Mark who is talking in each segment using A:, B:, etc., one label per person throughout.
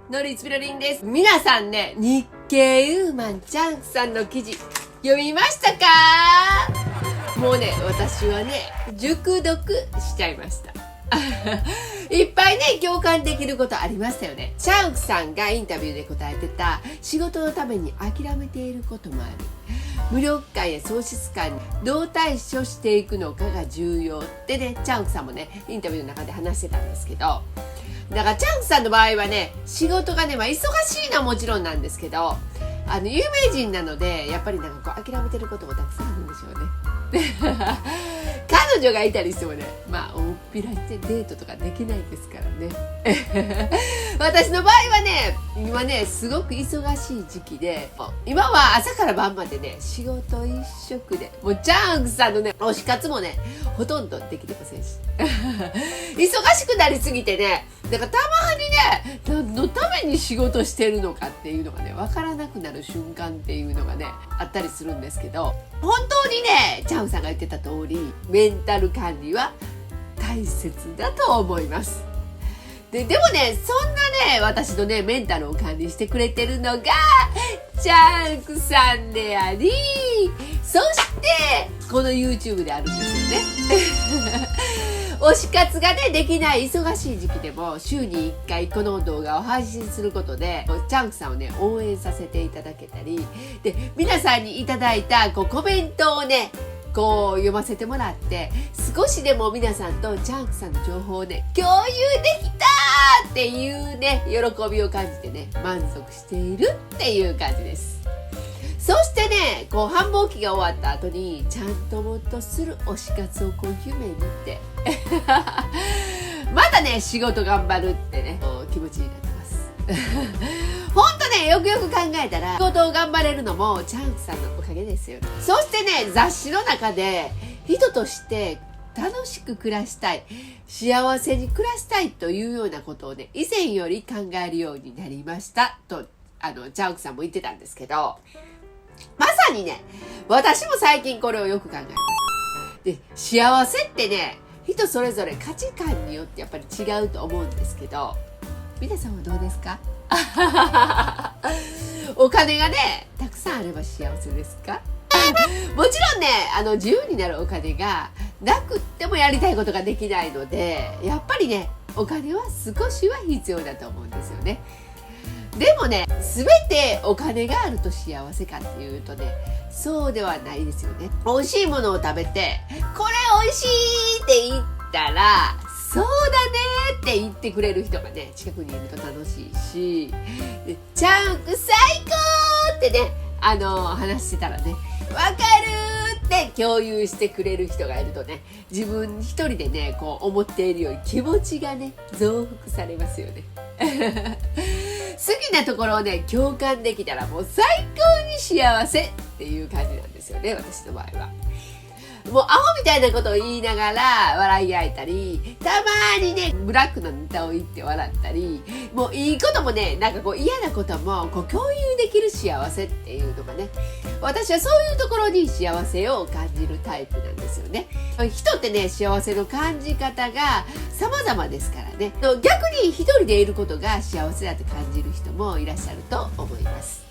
A: のりつぴろりんです。皆さんね、日経ウーマンチャンクさんの記事読みましたか？もうね、私はね、熟読しちゃいました。いっぱいね、共感できることありましたよね。チャンクさんがインタビューで答えてた、仕事のために諦めていることもある。無力感や喪失感にどう対処していくのかが重要ってね、チャンクさんもね、インタビューの中で話してたんですけど、だからチャンクさんの場合はね、仕事がね、忙しいのはもちろんなんですけど、有名人なので、やっぱりなんかこう諦めてることもたくさんあるんでしょうね。彼女がいたりしてもね、まあ大っぴらしてデートとかできないですからね。私の場合はね、今ね、すごく忙しい時期で、今は朝から晩までね、仕事一色で、もうチャンクさんのね、推し活もね、ほとんどできてませんし。忙しくなりすぎてね、だからたまにね、何のために仕事してるのかっていうのがね、わからなくなる瞬間っていうのがね、あったりするんですけど、本当にね、チャンさんが言ってた通り、メンタル管理は大切だと思います。でもね、そんなね、私のね、メンタルを管理してくれてるのが、チャンクさんであり、そして、この YouTube であるんですよね。推し活がね、できない忙しい時期でも、週に1回この動画を配信することで、チャンクさんをね、応援させていただけたり、で、皆さんにいただいたコメントをね、読ませてもらって、少しでも皆さんとチャンクさんの情報をね、共有できたっていうね、喜びを感じてね、満足しているっていう感じです。そしてね、繁忙期が終わった後に、ちゃんともっとする推し活を夢見て、またね、仕事頑張るってね、気持ちになってます。ほんとね、よくよく考えたら、仕事を頑張れるのもチャンクさんのおかげですよね。そしてね、雑誌の中で、人として楽しく暮らしたい、幸せに暮らしたいというようなことをね、以前より考えるようになりましたと、チャンクさんも言ってたんですけど、まさにね、私も最近これをよく考えます。で、幸せってね、人それぞれ価値観によってやっぱり違うと思うんですけど、皆さんはどうですか？お金がね、たくさんあれば幸せですか？もちろんね、自由になるお金がなくってもやりたいことができないので、やっぱりね、お金は少しは必要だと思うんですよね。でもね、全てお金があると幸せかっていうとね、そうではないですよね。美味しいものを食べて、これ美味しいって言ったら、そうだねって言ってくれる人がね、近くにいると楽しいし、チャンク最高ってね、話してたらね、わかるって共有してくれる人がいるとね、自分一人でね、思っているより気持ちがね、増幅されますよね。好きなところをね、共感できたらもう最高に幸せっていう感じなんですよね、私の場合は。もうアホみたいなことを言いながら笑い合えたり、たまにね、ブラックのネタを言って笑ったり、もういいこともね、なんか嫌なことも共有できる幸せっていうのがね、私はそういうところに幸せを感じるタイプなんですよね。人ってね、幸せの感じ方が様々ですからね。逆に一人でいることが幸せだって感じる人もいらっしゃると思います。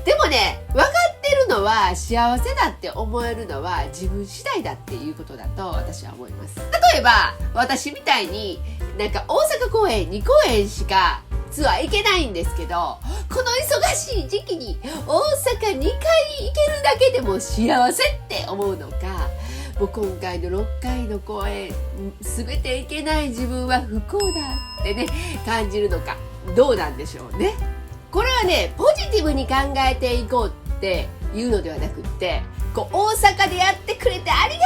A: でもね、分かってるのは幸せだって思えるのは自分次第だっていうことだと私は思います。例えば、私みたいになんか大阪公演2公演しかツアー行けないんですけど、この忙しい時期に大阪2回行けるだけでも幸せって思うのか、もう今回の6回の公演全て行けない自分は不幸だってね、感じるのか、どうなんでしょうね。これはね、ポジティブに考えていこうっていうのではなくって、大阪でやってくれてありが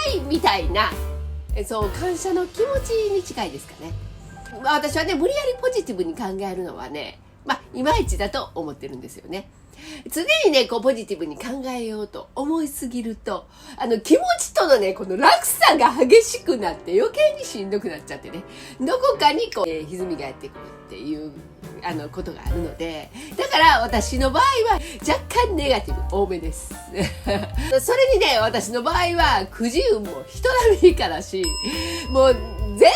A: たいみたいな、そう感謝の気持ちに近いですかね。私はね、無理やりポジティブに考えるのはね、いまいちだと思ってるんですよね。常にね、ポジティブに考えようと思いすぎると、気持ちとのね、この落差が激しくなって余計にしんどくなっちゃってね、どこかに歪みがやってくるっていうことがあるので、だから私の場合は若干ネガティブ多めです。それにね、私の場合はくじ運も人並みからし、もう全然ね、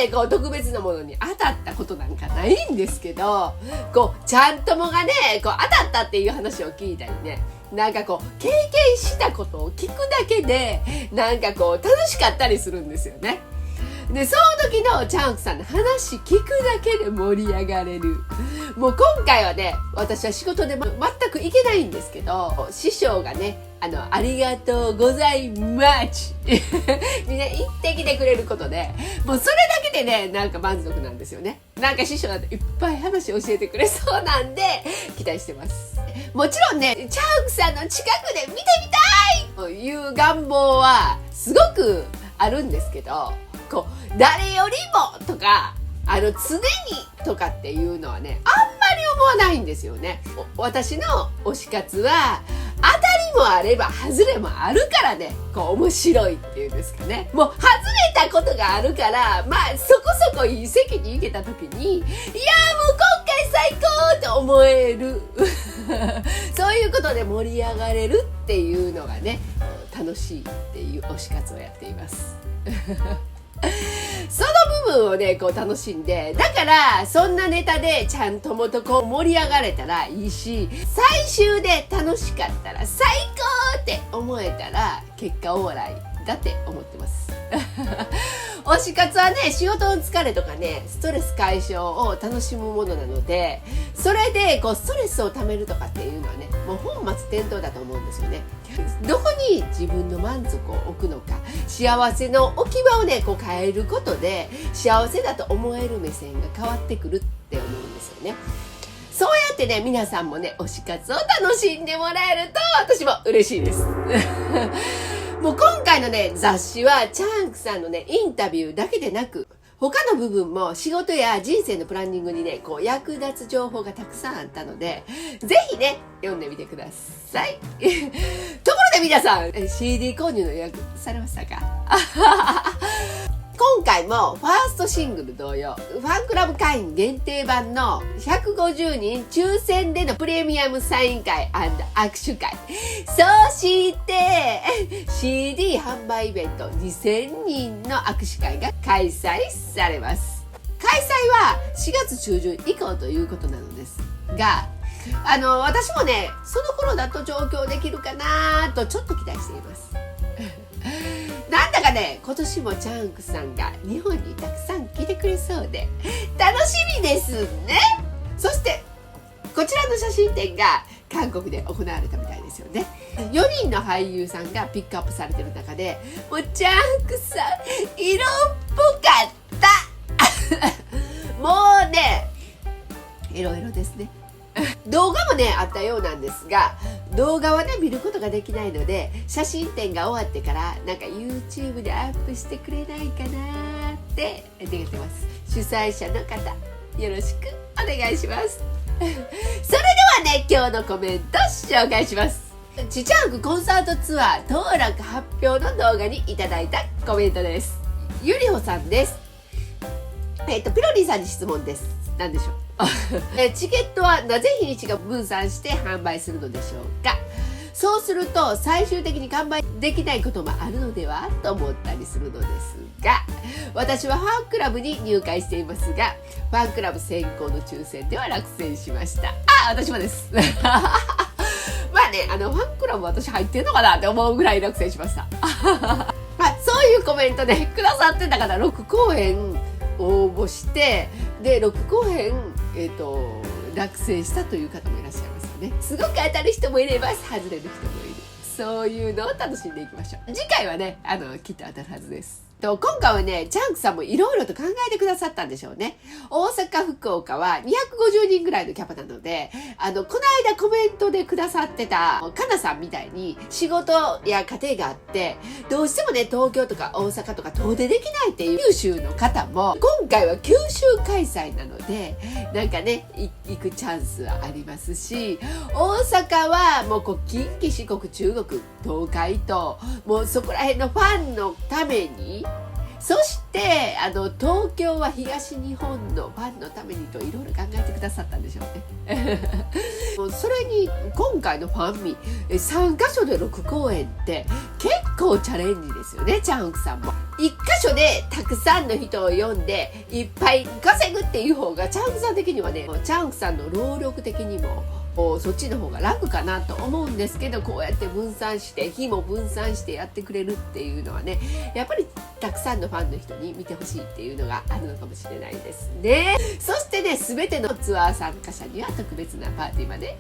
A: ねこう特別なものに当たったことなんかないんですけど、こうちゃんともがねこう当たったっていう話を聞いたりね、なんかこう経験したことを聞くだけでなんかこう楽しかったりするんですよね。でその時のチャンクさんの話聞くだけで盛り上がれる。もう今回はね、私は仕事で、全く行けないんですけど、師匠がねありがとうございますにね言ってきてくれることで、もうそれだけでねなんか満足なんですよね。なんか師匠だっていっぱい話教えてくれそうなんで期待してます。もちろんねチャンクさんの近くで見てみたいという願望はすごくあるんですけど、こう誰よりもとか常にとかっていうのはねあんまり思わないんですよね。私の推し活は当たりもあれば外れもあるからね、こう面白いっていうんですかね。もう外れたことがあるから、そこそこいい席に行けた時に、いやもう今回最高って思えるそういうことで盛り上がれるっていうのがね楽しいっていう推し活をやっていますその部分をねこう楽しんで、だからそんなネタでちゃんともとこう盛り上がれたらいいし、最終で楽しかったら最高って思えたら結果オーライだって思ってます推し活はね仕事の疲れとかねストレス解消を楽しむものなので、それでこうストレスをためるとかっていうのはねもう本末転倒だと思うんですよね。どこに自分の満足を置くのか、幸せの置き場をねこう変えることで幸せだと思える目線が変わってくるって思うんですよね。そうやってね皆さんもね推し活を楽しんでもらえると私も嬉しいですもう今回のね雑誌はチャンクさんのねインタビューだけでなく、他の部分も仕事や人生のプランニングにねこう役立つ情報がたくさんあったので、ぜひね読んでみてくださいところで皆さん CD 購入の予約されましたか今回もファーストシングル同様、ファンクラブ会員限定版の150人抽選でのプレミアムサイン会&握手会、そして CD 販売イベント2000人の握手会が開催されます。開催は4月中旬以降ということなのですが、私もねその頃だと上京できるかなとちょっと期待していますなんだかね今年もチャンクさんが日本にたくさん来てくれそうで楽しみですね。そしてこちらの写真展が韓国で行われたみたいですよね。4人の俳優さんがピックアップされてる中で、もうチャンクさん色っぽかったもうねいろいろですね動画もねあったようなんですが、動画はね見ることができないので、写真展が終わってからなんか YouTube でアップしてくれないかなって願ってます。主催者の方よろしくお願いしますそれではね今日のコメント紹介します。ちちゃんくコンサートツアー当落発表の動画にいただいたコメントです。ゆりほさんです。ピロリンさんに質問です。何でしょうチケットはなぜ日にちが分散して販売するのでしょうか。そうすると最終的に完売できないこともあるのではと思ったりするのですが、私はファンクラブに入会していますが、ファンクラブ先行の抽選では落選しました。私もですまあねファンクラブ私入ってんのかなって思うぐらい落選しましたそういうコメントでくださってた方、6公演応募してで6公演落選したという方もいらっしゃいますよね。すごく当たる人もいれば外れる人もいる。そういうのを楽しんでいきましょう。次回はねきっと当たるはずです。今回はねチャンクさんもいろいろと考えてくださったんでしょうね。大阪福岡は250人ぐらいのキャパなので、この間コメントでくださってたかなさんみたいに仕事や家庭があってどうしてもね東京とか大阪とか遠出できないっていう九州の方も今回は九州開催なのでなんかね行くチャンスはありますし、大阪はもう近畿四国中国東海ともうそこら辺のファンのために、そして東京は東日本のファンのためにといろいろ考えてくださったんでしょうねそれに今回のファンミ3カ所で6公演って結構チャレンジですよね。チャンクさんも一箇所でたくさんの人を呼んでいっぱい稼ぐっていう方がチャンクさん的にはね、チャンクさんの労力的にもそっちの方が楽かなと思うんですけど、こうやって分散して日も分散してやってくれるっていうのはね、やっぱりたくさんのファンの人に見てほしいっていうのがあるのかもしれないですね。そしてね、全てのツアー参加者には特別なパーティーまで、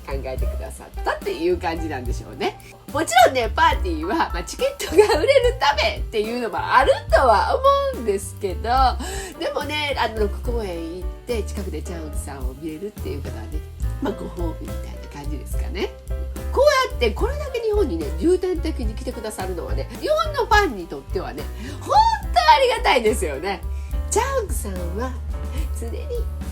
A: 考えてくださったっていう感じなんでしょうね。もちろんね、パーティーは、チケットが売れるためっていうのもあるとは思うんですけど、でもね、6公演行って近くでチャンクさんを見れるっていう方はね、ご褒美みたいな感じですかね。こうやってこれだけ日本にね重点的に来てくださるのはね、日本のファンにとってはね本当ありがたいですよね。チャンクさんは常に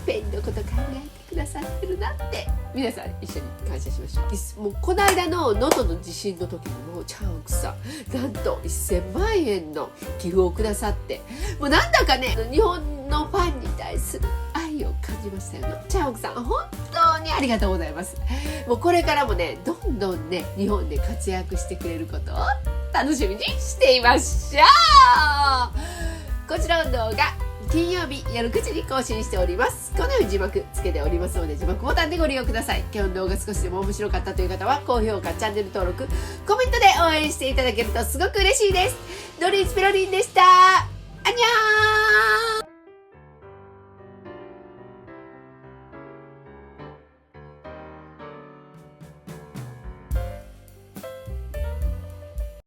A: ペンのこと考えてくださってるなって皆さん一緒に感謝しましょう。もうこの間の能登の地震の時にもチャンクさんなんと1000万円の寄付をくださって、もうなんだかね日本のファンに対する愛を感じましたよね。チャンクさん本当にありがとうございます。もうこれからもねどんどんね日本で活躍してくれることを楽しみにしていましょう。こちらの動画金曜日夜9時に更新しております。このように字幕つけておりますので字幕ボタンでご利用ください。今日の動画少しでも面白かったという方は高評価、チャンネル登録、コメントで応援していただけるとすごく嬉しいです。ドリーズペロリンでした。アンニョーン。